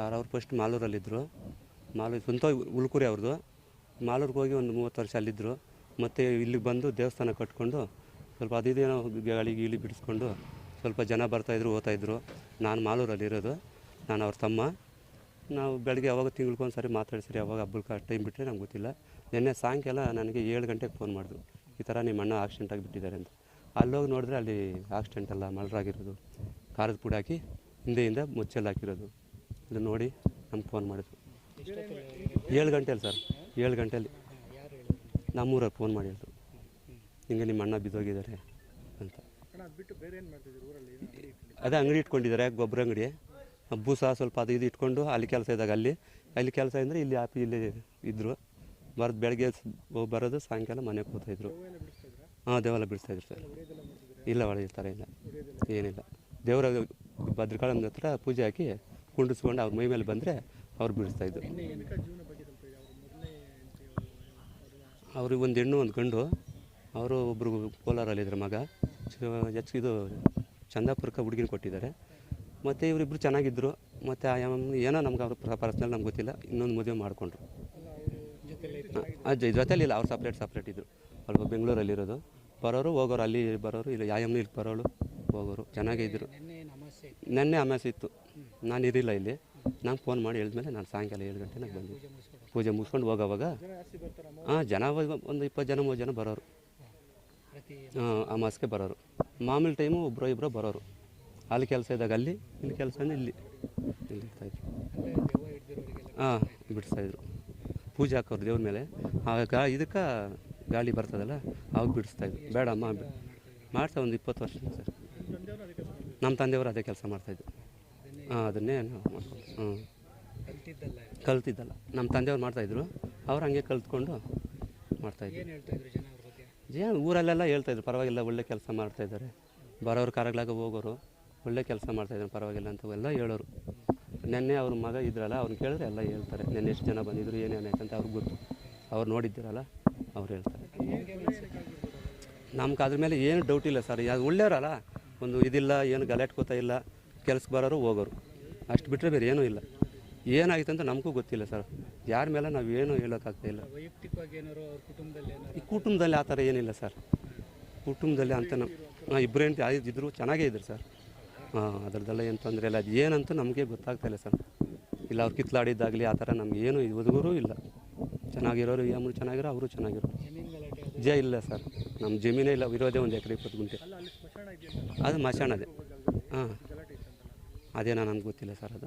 ಅವ್ರು ಫಸ್ಟ್ ಮಾಲೂರಲ್ಲಿದ್ದರು. ಸ್ವಂತ ಉಳ್ಕುರಿ ಅವ್ರದ್ದು. ಮಾಲೂರಿಗೆ ಹೋಗಿ ಒಂದು 30 ವರ್ಷ ಅಲ್ಲಿದ್ದರು. ಮತ್ತು ಇಲ್ಲಿಗೆ ಬಂದು ದೇವಸ್ಥಾನ ಕಟ್ಕೊಂಡು ಸ್ವಲ್ಪ ಅದೇನೋ ಗಾಳಿ ಗೀಳಿ ಬಿಡಿಸ್ಕೊಂಡು ಸ್ವಲ್ಪ ಜನ ಬರ್ತಾಯಿದ್ರು, ಹೋಗ್ತಾಯಿದ್ರು. ನಾನು ಮಾಲೂರಲ್ಲಿರೋದು, ನಾನು ಅವ್ರ ತಮ್ಮ. ನಾವು ಬೆಳಗ್ಗೆ ಯಾವಾಗ ತಿಂಗ್ಳಿಗೊಂದು ಸರಿ ಮಾತಾಡ್ಸಿರಿ, ಯಾವಾಗ ಹಬ್ಬಕ್ಕೆ ಟೈಮ್ ಬಿಟ್ಟರೆ ನಮ್ಗೆ ಗೊತ್ತಿಲ್ಲ. ನಿನ್ನೆ ಸಾಯಂಕಾಲ ನನಗೆ 7 ಗಂಟೆಗೆ ಫೋನ್ ಮಾಡಿದ್ರು, ಈ ಥರ ನಿಮ್ಮ ಅಣ್ಣ ಆಕ್ಸಿಡೆಂಟ್ ಆಗಿಬಿಟ್ಟಿದ್ದಾರೆ ಅಂತ. ಅಲ್ಲೋಗಿ ನೋಡಿದ್ರೆ ಅಲ್ಲಿ ಆಕ್ಸಿಡೆಂಟ್ ಅಲ್ಲ, ಮಲ್ರಾಗಿರೋದು, ಖಾರದ ಪುಡಿ ಹಾಕಿ ಹಿಂದೆಯಿಂದ ಮುಚ್ಚಲ್ಲಿ ಹಾಕಿರೋದು. ಇದು ನೋಡಿ ನಮ್ಗೆ ಫೋನ್ ಮಾಡಿದ್ರು 7 ಗಂಟೆಯಲ್ಲಿ ಸರ್. 7 ಗಂಟೆಯಲ್ಲಿ ನಮ್ಮೂರಲ್ಲಿ ಫೋನ್ ಮಾಡಿ ಹೇಳಿದ್ರು, ಹಿಂಗೆ ನಿಮ್ಮ ಅಣ್ಣ ಬಿದ್ದೋಗಿದ್ದಾರೆ ಅಂತ. ಅದೇ ಅಂಗಡಿ ಇಟ್ಕೊಂಡಿದ್ದಾರೆ, ಗೊಬ್ಬರ ಅಂಗಡಿ, ಬೂಸ ಸ್ವಲ್ಪ ಅದು ಇದು ಇಟ್ಕೊಂಡು ಅಲ್ಲಿ ಕೆಲಸ ಇದ್ದಾಗ ಅಲ್ಲಿ ಕೆಲಸ ಅಂದರೆ ಇಲ್ಲಿ ಇಲ್ಲಿ ಇದ್ದರು. ಬೆಳಗ್ಗೆ ಬರೋದು, ಸಾಯಂಕಾಲ ಮನೆಗೆ ಕೂತಾಯಿದ್ರು. ಹಾಂ, ದೇವೆಲ್ಲ ಬಿಡಿಸ್ತಾಯಿದ್ರು ಸರ್. ಇಲ್ಲ, ಹೊಡೆದಿರ್ತಾರೆ, ಇಲ್ಲ ಏನಿಲ್ಲ. ದೇವರ ಭದ್ರಕಾಳಮ್ಮನ ಹತ್ರ ಪೂಜೆ ಹಾಕಿ ಕುಂಡಿಸ್ಕೊಂಡು ಅವ್ರ ಮೈ ಮೇಲೆ ಬಂದರೆ ಅವ್ರು ಬಿಡಿಸ್ತಾಯಿದ್ರು. ಅವ್ರಿಗೆ ಒಂದು ಹೆಣ್ಣು ಒಂದು ಗಂಡು. ಅವರು ಒಬ್ಬರು ಕೋಲಾರಲ್ಲಿದ್ದರು ಮಗ. ಇದು ಚಂದಾಪುರಕ್ಕೆ ಹುಡುಗಿನ ಕೊಟ್ಟಿದ್ದಾರೆ. ಮತ್ತು ಇವರಿಬ್ಬರು ಚೆನ್ನಾಗಿದ್ದರು. ಮತ್ತು ಏನೋ ನಮ್ಗೆ ಅವ್ರ ಪರ್ಸ್ನಲ್ ನಮ್ಗೆ ಗೊತ್ತಿಲ್ಲ, ಇನ್ನೊಂದು ಮದುವೆ ಮಾಡಿಕೊಂಡ್ರು. ಜೊತೆಲಿಲ್ಲ, ಅವ್ರು ಸಪ್ರೇಟ್ ಇದ್ದರು. ಸ್ವಲ್ಪ ಬೆಂಗಳೂರಲ್ಲಿರೋದು. ಬರೋರು ಹೋಗೋರು, ಅಲ್ಲಿ ಬರೋರು, ಇಲ್ಲಿ ಯಾಯಮ್ಮನ ಇಲ್ಲಿ ಬರೋಳು ಹೋಗೋರು, ಚೆನ್ನಾಗೇ ಇದ್ದರು. ನೆನ್ನೆ ಅಮಾಸೆ ಇತ್ತು, ನಾನು ಇರಲಿಲ್ಲ ಇಲ್ಲಿ. ನಂಗೆ ಫೋನ್ ಮಾಡಿ ಹೇಳಿದ್ಮೇಲೆ ನಾನು ಸಾಯಂಕಾಲ 7 ಗಂಟೆನಾಗ ಬಂದೆ. ಪೂಜೆ ಮುಗಿಸ್ಕೊಂಡು ಹೋಗೋವಾಗ ಜನ ಒಂದು 20 ಜನ 30 ಜನ ಬರೋರು. ಅಮಾಸೆಗೆ ಬರೋರು. ಮಾಮೂಲಿ ಟೈಮು ಇಬ್ಬರು ಬರೋರು. ಅಲ್ಲಿ ಕೆಲಸ ಇದ್ದಾಗ ಅಲ್ಲಿ, ಇಲ್ಲಿ ಕೆಲಸ ಅಂದರೆ ಇಲ್ಲಿ ಇರ್ತಾಯಿದ್ರು. ಬಿಡಿಸ್ತಾಯಿದ್ರು. ಪೂಜೆ ಹಾಕೋರು ದೇವ್ರ ಮೇಲೆ. ಆಗ ಇದಕ್ಕೆ ಗಾಳಿ ಬರ್ತದಲ್ಲ, ಅವಾಗ ಬಿಡಿಸ್ತಾಯಿದ್ರು. ಬೇಡಮ್ಮ ಮಾಡ್ತಾ ಒಂದು 20 ವರ್ಷ ಸರ್. ನಮ್ಮ ತಂದೆಯವರು ಅದೇ ಕೆಲಸ ಮಾಡ್ತಾಯಿದ್ರು. ಅದನ್ನೇ ಮಾಡ್ಕೊಂಡು ಕಲ್ತಿದ್ದಲ್ಲ, ನಮ್ಮ ತಂದೆಯವ್ರು ಮಾಡ್ತಾಯಿದ್ರು. ಅವ್ರು ಹಂಗೆ ಕಲ್ತ್ಕೊಂಡು ಮಾಡ್ತಾಯಿದ್ರು. ಊರಲ್ಲೆಲ್ಲ ಹೇಳ್ತಾಯಿದ್ರು, ಪರವಾಗಿಲ್ಲ, ಒಳ್ಳೆ ಕೆಲಸ ಮಾಡ್ತಾಯಿದ್ದಾರೆ, ಬರೋರು ಕಾರಗಳಾಗ ಹೋಗೋರು, ಒಳ್ಳೆ ಕೆಲಸ ಮಾಡ್ತಾಯಿದ್ದಾರೆ, ಪರವಾಗಿಲ್ಲ ಅಂತ ಎಲ್ಲ ಹೇಳೋರು. ನೆನ್ನೆ ಅವ್ರ ಮಗ ಇದ್ರಲ್ಲ, ಅವ್ರನ್ನ ಕೇಳಿದ್ರೆ ಎಲ್ಲ ಹೇಳ್ತಾರೆ. ನೆನ್ನೆ ಎಷ್ಟು ಜನ ಬಂದಿದ್ರು, ಏನೇನಾಯ್ತು ಅಂತ ಅವ್ರಿಗೆ ಗೊತ್ತು. ಅವ್ರು ನೋಡಿದ್ದೀರಲ್ಲ, ಅವ್ರು ಹೇಳ್ತಾರೆ. ನಮ್ಗೆ ಅದ್ರ ಮೇಲೆ ಏನು ಡೌಟ್ ಇಲ್ಲ ಸರ್. ಅದು ಒಳ್ಳೆಯವರಲ್ಲ, ಒಂದು ಇದಿಲ್ಲ, ಏನು ಗಲಾಟೆ ಇಲ್ಲ, ಕೆಲ್ಸಕ್ಕೆ ಬರೋರು ಹೋಗೋರು, ಅಷ್ಟು ಬಿಟ್ಟರೆ ಬೇರೆ ಏನೂ ಇಲ್ಲ. ಏನಾಗಿತ್ತು ಅಂತ ನಮಗೂ ಗೊತ್ತಿಲ್ಲ ಸರ್. ಯಾರ ಮೇಲೆ ನಾವೇನು ಹೇಳೋಕ್ಕಾಗ್ತಾಯಿಲ್ಲ. ಈ ಕುಟುಂಬದಲ್ಲಿ ಆ ಥರ ಏನಿಲ್ಲ ಸರ್. ಕುಟುಂಬದಲ್ಲಿ ಅಂತ ಇಬ್ಬರು ಹೆಂಡತಿ ಇದ್ದರು, ಚೆನ್ನಾಗೇ ಇದ್ರು ಸರ್. ಅದರದ್ದೆಲ್ಲ ಏನು ತೊಂದರೆ ಇಲ್ಲ. ಅದು ಏನಂತೂ ನಮಗೆ ಗೊತ್ತಾಗ್ತಾಯಿಲ್ಲ ಸರ್. ಇಲ್ಲ ಅವ್ರು ಕಿತ್ಲಾಡಿದ್ದಾಗಲಿ ಆ ಥರ ನಮಗೇನು ಒದಗೋರು ಇಲ್ಲ. ಚೆನ್ನಾಗಿರೋರು, ಯಾಮೂರು ಚೆನ್ನಾಗಿರೋ, ಅವರು ಚೆನ್ನಾಗಿರೋರು. ಇಲ್ಲ ಸರ್, ನಮ್ಮ ಜಮೀನೇ ಇಲ್ಲ, ಇರೋದೇ 1 ಎಕರೆ 20 ಗುಂಟೆ. ಅದು ಮಶಾಣ ಅದೇ. ಅದೇನೋ ನಮ್ಗೆ ಗೊತ್ತಿಲ್ಲ ಸರ್ ಅದು.